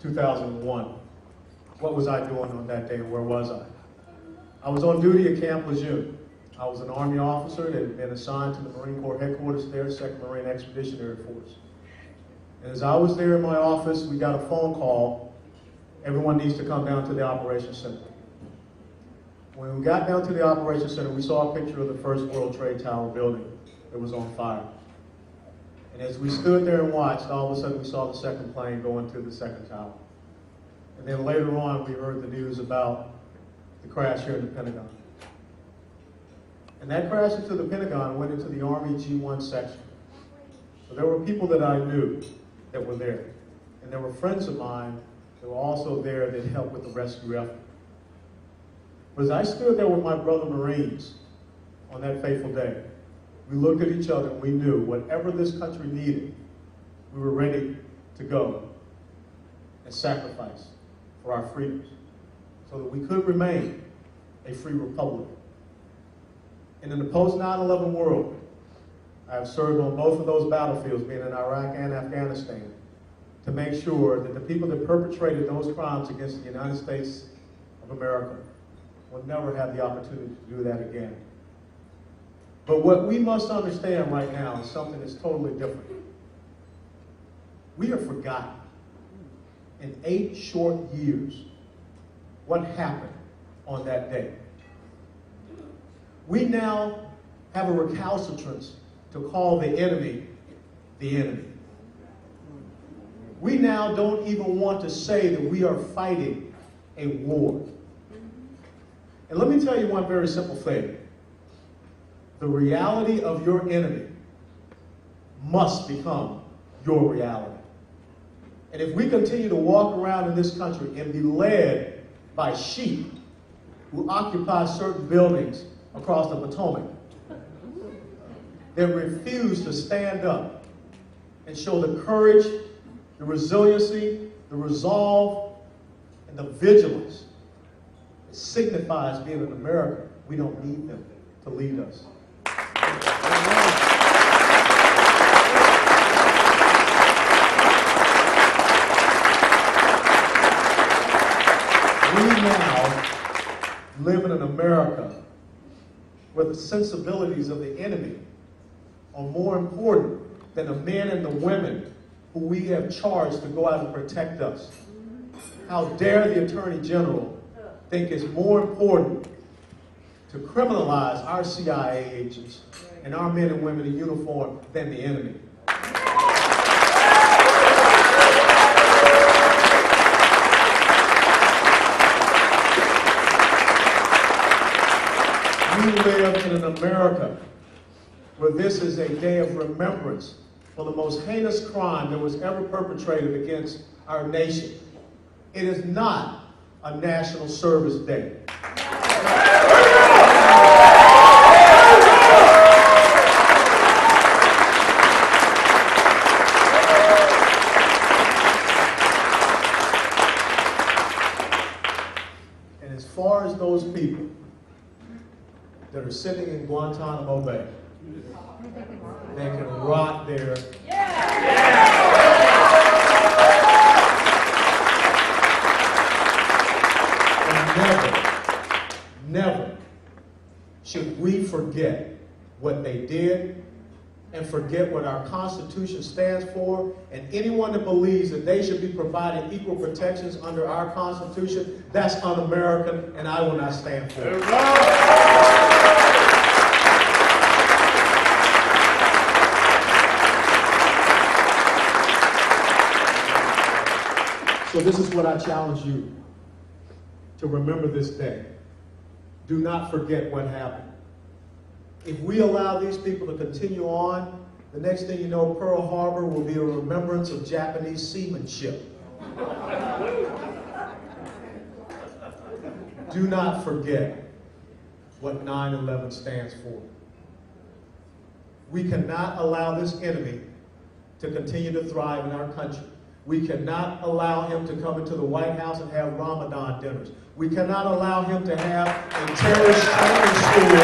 2001. What was I doing on that day and where was I? I was on duty at Camp Lejeune. I was an Army officer that had been assigned to the Marine Corps headquarters there, 2nd Marine Expeditionary Force. And as I was there in my office, we got a phone call. Everyone needs to come down to the Operations Center. When we got down to the Operations Center, we saw a picture of the First World Trade Tower building that was on fire. And as we stood there and watched, all of a sudden we saw the second plane go into the second tower. And then later on, we heard the news about the crash here in the Pentagon. And that crash into the Pentagon went into the Army G1 section. So there were people that I knew that were there. And there were friends of mine that were also there that helped with the rescue effort. But as I stood there with my brother Marines on that fateful day, we looked at each other and we knew whatever this country needed, we were ready to go and sacrifice for our freedoms so that we could remain a free republic. And in the post 9/11 world, I have served on both of those battlefields, being in Iraq and Afghanistan, to make sure that the people that perpetrated those crimes against the United States of America will never have the opportunity to do that again. But what we must understand right now is something that's totally different. We are forgotten in 8 short years what happened on that day. We now have a recalcitrance to call the enemy the enemy. We now don't even want to say that we are fighting a war. And let me tell you one very simple thing. The reality of your enemy must become your reality. And if we continue to walk around in this country and be led by sheep who occupy certain buildings across the Potomac that refuse to stand up and show the courage, the resiliency, the resolve, and the vigilance that signifies being an American, we don't need them to lead us. We now live in an America where the sensibilities of the enemy are more important than the men and the women who we have charged to go out and protect us. How dare the Attorney General think it's more important to criminalize our CIA agents and our men and women in uniform than the enemy. We live in an America where this is a day of remembrance for the most heinous crime that was ever perpetrated against our nation. It is not a national service day. And as far as those people that are sitting in Guantanamo Bay, they can rot there. And never should we forget what they did and forget what our Constitution stands for. And anyone that believes that they should be provided equal protections under our Constitution, that's un-American, and I will not stand for it. So this is what I challenge you to remember this day. Do not forget what happened. If we allow these people to continue on, the next thing you know, Pearl Harbor will be a remembrance of Japanese seamanship. Do not forget what 9/11 stands for. We cannot allow this enemy to continue to thrive in our country. We cannot allow him to come into the White House and have Ramadan dinners. We cannot allow him to have a terrorist training school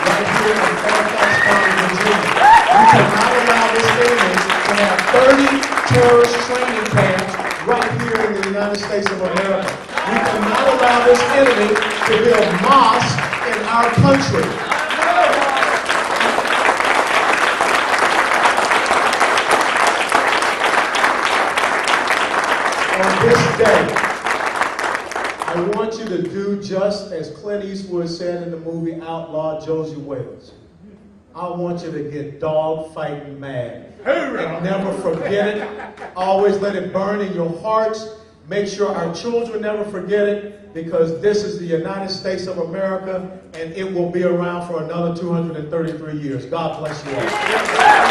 right here in Fairfax County, Virginia. We cannot allow this enemy to have 30 terrorist training camps right here in the United States of America. We cannot allow this enemy to build mosques in our country. On this day, I want you to do just as Clint Eastwood said in the movie Outlaw Josie Wales. I want you to get dog fighting mad. And never forget it. Always let it burn in your hearts. Make sure our children never forget it, because this is the United States of America, and it will be around for another 233 years. God bless you all.